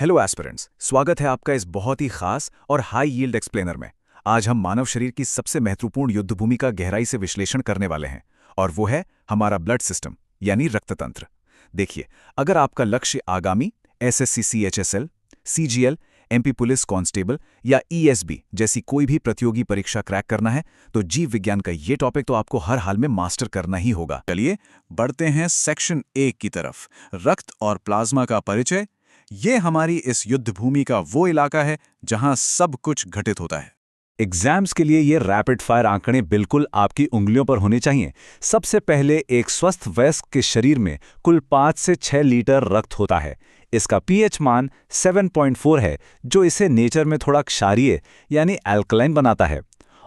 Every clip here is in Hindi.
हेलो एस्पिरेंट्स, स्वागत है आपका इस बहुत ही खास और हाई यील्ड एक्सप्लेनर में। आज हम मानव शरीर की सबसे महत्वपूर्ण युद्धभूमि का गहराई से विश्लेषण करने वाले हैं, और वो है हमारा ब्लड सिस्टम यानी रक्ततंत्र। देखिए, अगर आपका लक्ष्य आगामी SSC CHSL, CGL, MP police constable या ईएसबी जैसी कोई भी प्रतियोगी परीक्षा क्रैक करना है, तो जीव विज्ञान का ये टॉपिक तो आपको हर हाल में मास्टर करना ही होगा। चलिए बढ़ते हैं सेक्शन 1 की तरफ, रक्त और प्लाज्मा का परिचय। ये हमारी इस युद्ध भूमि का वो इलाका है जहां सब कुछ घटित होता है। एग्जाम्स के लिए ये रैपिड फायर आंकड़े बिल्कुल आपकी उंगलियों पर होने चाहिए। सबसे पहले, एक स्वस्थ वयस्क के शरीर में कुल 5 से 6 लीटर रक्त होता है। इसका पीएच मान 7.4 है, जो इसे नेचर में थोड़ा क्षारीय यानी अल्कलाइन बनाता है।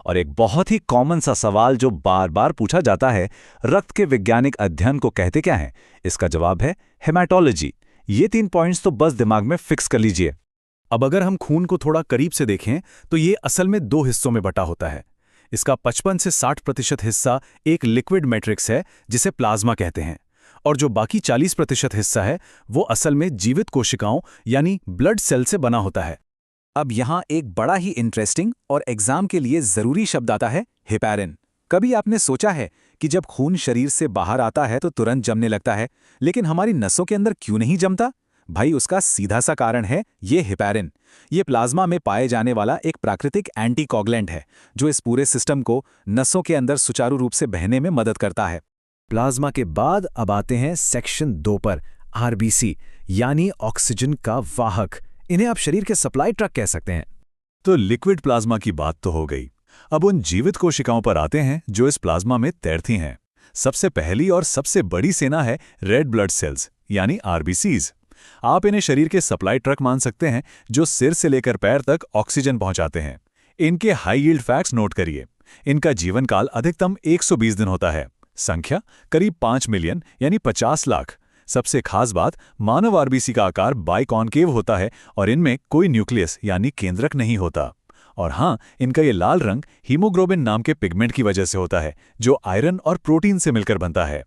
और एक बहुत ही कॉमन सा सवाल जो बार बार पूछा जाता है, रक्त के वैज्ञानिक अध्ययन को कहते क्या है? इसका जवाब है हेमाटोलॉजी। ये 3 पॉइंट्स तो बस दिमाग में फिक्स कर लीजिए। अब अगर हम खून को थोड़ा करीब से देखें तो ये असल में 2 हिस्सों में बटा होता है। इसका 55 से 60% हिस्सा एक लिक्विड मैट्रिक्स है जिसे प्लाज्मा कहते हैं, और जो बाकी 40% हिस्सा है वो असल में जीवित कोशिकाओं यानी ब्लड सेल से बना होता है। अब यहाँ एक बड़ा ही इंटरेस्टिंग और एग्जाम के लिए ज़रूरी शब्द आता है, हेपारिन। कभी आपने सोचा है कि जब खून शरीर से बाहर आता है तो तुरंत जमने लगता है, लेकिन हमारी नसों के अंदर क्यों नहीं जमता? भाई, उसका सीधा सा कारण है ये हेपारिन। ये प्लाज्मा में पाए जाने वाला एक प्राकृतिक एंटीकोगुलेंट है जो इस पूरे सिस्टम को नसों के अंदर सुचारू रूप से बहने में मदद करता है। प्लाज्मा के बाद अब आते हैं सेक्शन 2 पर, आरबीसी यानी ऑक्सीजन का वाहक। इन्हें आप शरीर के सप्लाई ट्रक कह सकते हैं। तो लिक्विड प्लाज्मा की बात तो हो गई। अब उन जीवित कोशिकाओं पर आते हैं जो इस प्लाज्मा में तैरती हैं। सबसे पहली और सबसे बड़ी सेना है रेड ब्लड सेल्स यानी आरबीसीज। आप इन्हें शरीर के सप्लाई ट्रक मान सकते हैं जो सिर से लेकर पैर तक ऑक्सीजन पहुंचाते हैं। इनके हाई यील्ड फैक्ट्स नोट करिए। इनका जीवन काल अधिकतम 120 दिन होता है। संख्या करीब 5 मिलियन यानी 50 लाख। सबसे खास बात, मानव आरबीसी का आकार बाइकॉन्केव होता है और इनमें कोई न्यूक्लियस यानी केंद्रक नहीं होता। और हाँ, इनका ये लाल रंग हीमोग्लोबिन नाम के पिगमेंट की वजह से होता है जो आयरन और प्रोटीन से मिलकर बनता है।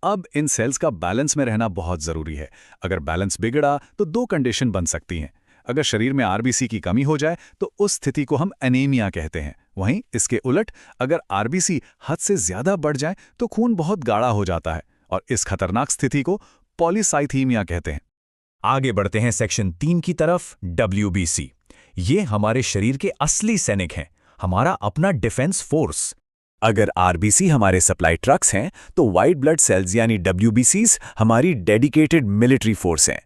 अब इन सेल्स का बैलेंस में रहना बहुत जरूरी है। अगर बैलेंस बिगड़ा तो 2 कंडीशन बन सकती हैं। अगर शरीर में आरबीसी की कमी हो जाए तो उस स्थिति को हम एनीमिया कहते हैं। वहीं इसके उलट, अगर आरबीसी हद से ज्यादा बढ़ जाए तो खून बहुत गाढ़ा हो जाता है, और इस खतरनाक स्थिति को पॉलीसाइथीमिया कहते हैं। आगे बढ़ते हैं सेक्शन 3 की तरफ, डब्ल्यूबीसी। ये हमारे शरीर के असली सैनिक हैं, हमारा अपना डिफेंस फोर्स। अगर आरबीसी हमारे सप्लाई ट्रक्स हैं, तो व्हाइट ब्लड सेल्स यानी डब्ल्यूबीसीज हमारी डेडिकेटेड मिलिट्री फोर्स हैं।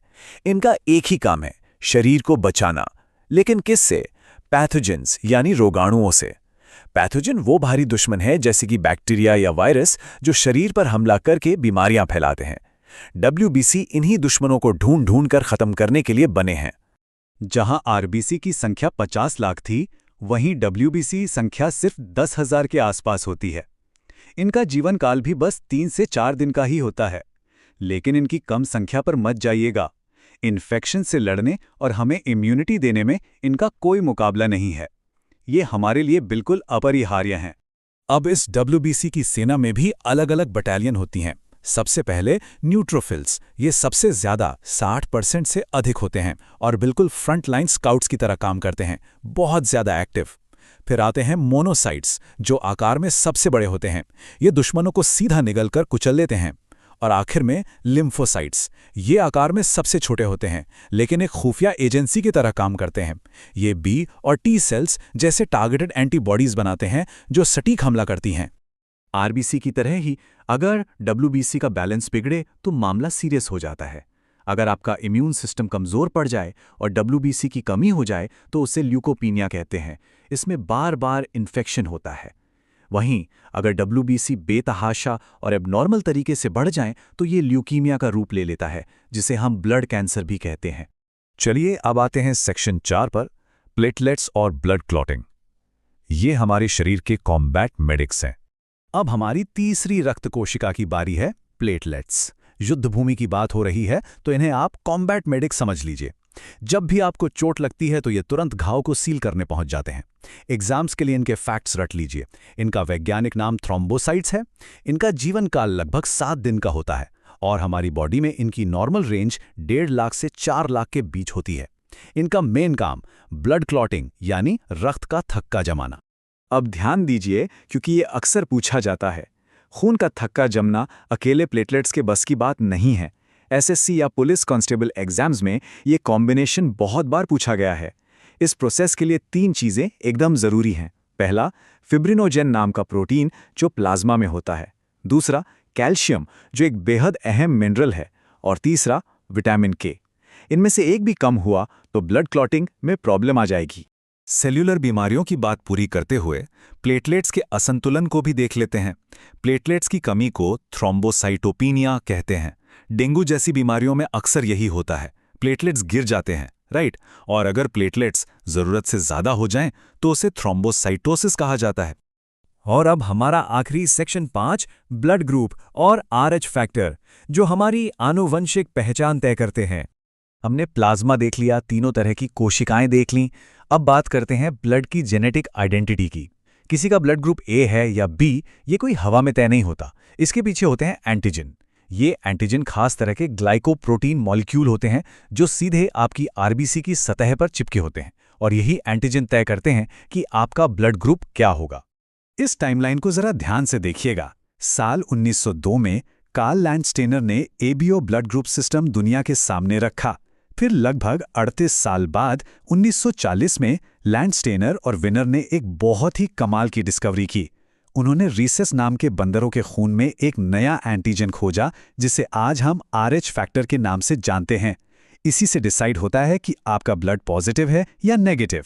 इनका एक ही काम है, शरीर को बचाना। लेकिन किससे? पैथोजेंस यानी रोगाणुओं से। पैथोजन वो भारी दुश्मन है जैसे कि बैक्टीरिया या वायरस जो शरीर पर हमला करके बीमारियां फैलाते हैं। डब्ल्यूबीसी इन्हीं दुश्मनों को ढूंढ ढूंढ कर खत्म करने के लिए बने हैं। जहां आरबीसी की संख्या 50 लाख थी, वहीं डब्ल्यूबीसी संख्या सिर्फ 10,000 के आसपास होती है। इनका जीवन काल भी बस 3 से 4 दिन का ही होता है। लेकिन इनकी कम संख्या पर मत जाइएगा। इन्फेक्शन से लड़ने और हमें इम्यूनिटी देने में इनका कोई मुकाबला नहीं है। ये हमारे लिए बिल्कुल अपरिहार्य हैं। अब इस डब्ल्यूबीसी की सेना में भी अलग अलग बटालियन होती हैं। सबसे पहले न्यूट्रोफिल्स, ये सबसे ज्यादा 60% से अधिक होते हैं और बिल्कुल फ्रंटलाइन स्काउट्स की तरह काम करते हैं, बहुत ज्यादा एक्टिव। फिर आते हैं मोनोसाइट्स, जो आकार में सबसे बड़े होते हैं। ये दुश्मनों को सीधा निगलकर कुचल लेते हैं। और आखिर में लिम्फोसाइट्स, ये आकार में सबसे छोटे होते हैं लेकिन एक खुफिया एजेंसी की तरह काम करते हैं। ये बी और टी सेल्स जैसे टारगेटेड एंटीबॉडीज बनाते हैं जो सटीक हमला करती हैं। आरबीसी की तरह ही अगर डब्ल्यूबीसी का बैलेंस बिगड़े तो मामला सीरियस हो जाता है। अगर आपका इम्यून सिस्टम कमजोर पड़ जाए और डब्ल्यूबीसी की कमी हो जाए तो उसे ल्यूकोपीनिया कहते हैं। इसमें बार बार इन्फेक्शन होता है। वहीं अगर डब्ल्यूबीसी बेतहाशा और एबनॉर्मल तरीके से बढ़ जाएं तो ये ल्यूकीमिया का रूप ले लेता है, जिसे हम ब्लड कैंसर भी कहते हैं। चलिए अब आते हैं सेक्शन 4 पर, प्लेटलेट्स और ब्लड क्लॉटिंग। ये हमारे शरीर के कॉम्बैट मेडिक्स हैं। अब हमारी तीसरी रक्त कोशिका की बारी है, प्लेटलेट्स। युद्धभूमि की बात हो रही है तो इन्हें आप कॉम्बैट मेडिक्स समझ लीजिए। जब भी आपको चोट लगती है तो ये तुरंत घाव को सील करने पहुंच जाते हैं। एग्जाम्स के लिए इनके फैक्ट्स रट लीजिए। इनका वैज्ञानिक नाम थ्रोम्बोसाइट्स है। इनका जीवन काल लगभग 7 दिन का होता है और हमारी बॉडी में इनकी नॉर्मल रेंज 1.5 लाख से 4 लाख के बीच होती है। इनका मेन काम ब्लड क्लॉटिंग यानी रक्त का थक्का जमाना। अब ध्यान दीजिए क्योंकि ये अक्सर पूछा जाता है। खून का थक्का जमना अकेले प्लेटलेट्स के बस की बात नहीं है। एसएससी या पुलिस कांस्टेबल एग्जाम्स में ये कॉम्बिनेशन बहुत बार पूछा गया है। इस प्रोसेस के लिए 3 चीज़ें एकदम ज़रूरी हैं। पहला, फिब्रिनोजेन नाम का प्रोटीन जो प्लाज्मा में होता है। दूसरा, कैल्शियम जो एक बेहद अहम मिनरल है। और तीसरा, विटामिन के। इनमें से एक भी कम हुआ तो ब्लड क्लॉटिंग में प्रॉब्लम आ जाएगी। सेल्यूलर बीमारियों की बात पूरी करते हुए प्लेटलेट्स के असंतुलन को भी देख लेते हैं। प्लेटलेट्स की कमी को थ्रोम्बोसाइटोपिनिया कहते हैं। डेंगू जैसी बीमारियों में अक्सर यही होता है, प्लेटलेट्स गिर जाते हैं, राइट। और अगर प्लेटलेट्स जरूरत से ज्यादा हो जाएं तो उसे थ्रोम्बोसाइटोसिस कहा जाता है। और अब हमारा आखिरी सेक्शन 5, ब्लड ग्रुप और RH फैक्टर, जो हमारी आनुवंशिक पहचान तय करते हैं। हमने प्लाज्मा देख लिया, तीनों तरह की कोशिकाएं देख लीं। अब बात करते हैं ब्लड की जेनेटिक आइडेंटिटी की। किसी का ब्लड ग्रुप ए है या बी, ये कोई हवा में तय नहीं होता। इसके पीछे होते हैं एंटीजन। ये एंटीजन खास तरह के ग्लाइकोप्रोटीन मॉलिक्यूल होते हैं जो सीधे आपकी आरबीसी की सतह पर चिपके होते हैं, और यही एंटीजन तय करते हैं कि आपका ब्लड ग्रुप क्या होगा। इस टाइमलाइन को जरा ध्यान से देखिएगा। साल 1902 में कार्ल लैंडस्टेनर ने एबीओ ब्लड ग्रुप सिस्टम दुनिया के सामने रखा। फिर लगभग 38 साल बाद 1940 में लैंडस्टेनर और विनर ने एक बहुत ही कमाल की डिस्कवरी की। उन्होंने रीसेस नाम के बंदरों के खून में एक नया एंटीजन खोजा जिसे आज हम RH फैक्टर के नाम से जानते हैं। इसी से डिसाइड होता है कि आपका ब्लड पॉजिटिव है या नेगेटिव।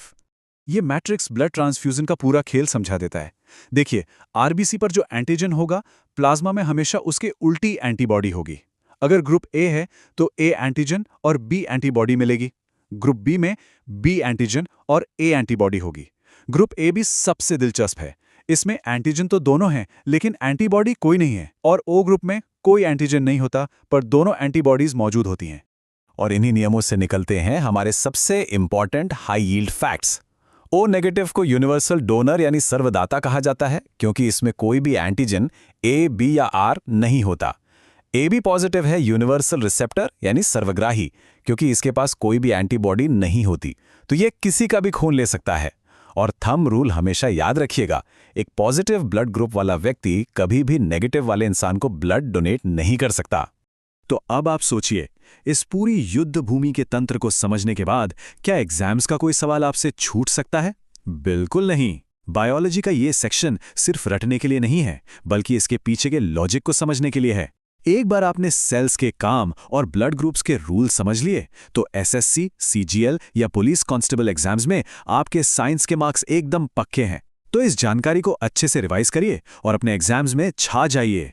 ये मैट्रिक्स ब्लड ट्रांसफ्यूजन का पूरा खेल समझा देता है। देखिए, आरबीसी पर जो एंटीजन होगा, प्लाज्मा में हमेशा उसके उल्टी एंटीबॉडी होगी। अगर ग्रुप ए है तो ए एंटीजन और बी एंटीबॉडी मिलेगी। ग्रुप बी में बी एंटीजन और ए एंटीबॉडी होगी। ग्रुप ए भी सबसे दिलचस्प है। इसमें एंटीजन तो दोनों हैं लेकिन एंटीबॉडी कोई नहीं है। और ओ ग्रुप में कोई एंटीजन नहीं होता पर दोनों एंटीबॉडीज मौजूद होती हैं। और इन्हीं नियमों से निकलते हैं हमारे सबसे important high yield facts. O negative को यूनिवर्सल डोनर यानी सर्वदाता कहा जाता है क्योंकि इसमें कोई भी एंटीजन ए, बी या आर नहीं होता। ए बी पॉजिटिव है यूनिवर्सल रिसेप्टर यानी सर्वग्राही क्योंकि इसके पास कोई भी एंटीबॉडी नहीं होती, तो ये किसी का भी खून ले सकता है। और थंब रूल हमेशा याद रखिएगा, एक पॉजिटिव ब्लड ग्रुप वाला व्यक्ति कभी भी नेगेटिव वाले इंसान को ब्लड डोनेट नहीं कर सकता। तो अब आप सोचिए, इस पूरी युद्ध भूमि के तंत्र को समझने के बाद क्या एग्जाम्स का कोई सवाल आपसे छूट सकता है? बिल्कुल नहीं। बायोलॉजी का ये सेक्शन सिर्फ रटने के लिए नहीं है, बल्कि इसके पीछे के लॉजिक को समझने के लिए है। एक बार आपने सेल्स के काम और ब्लड ग्रुप्स के रूल समझ लिए तो एसएससी, सीजीएल या पुलिस कांस्टेबल एग्जाम्स में आपके साइंस के मार्क्स एकदम पक्के हैं। तो इस जानकारी को अच्छे से रिवाइज करिए और अपने एग्जाम्स में छा जाइए।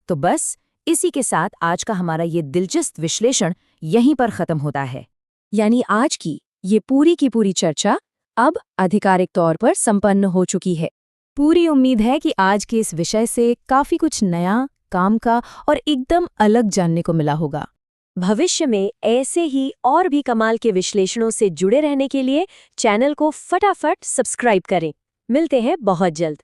तो बस इसी के साथ आज का हमारा ये दिलचस्प विश्लेषण यहीं पर खत्म होता है। यानी आज की ये पूरी की पूरी चर्चा अब आधिकारिक तौर पर संपन्न हो चुकी है। पूरी उम्मीद है कि आज के इस विषय से काफी कुछ नया, काम का और एकदम अलग जानने को मिला होगा। भविष्य में ऐसे ही और भी कमाल के विश्लेषणों से जुड़े रहने के लिए चैनल को फटाफट सब्सक्राइब करें। मिलते हैं बहुत जल्द।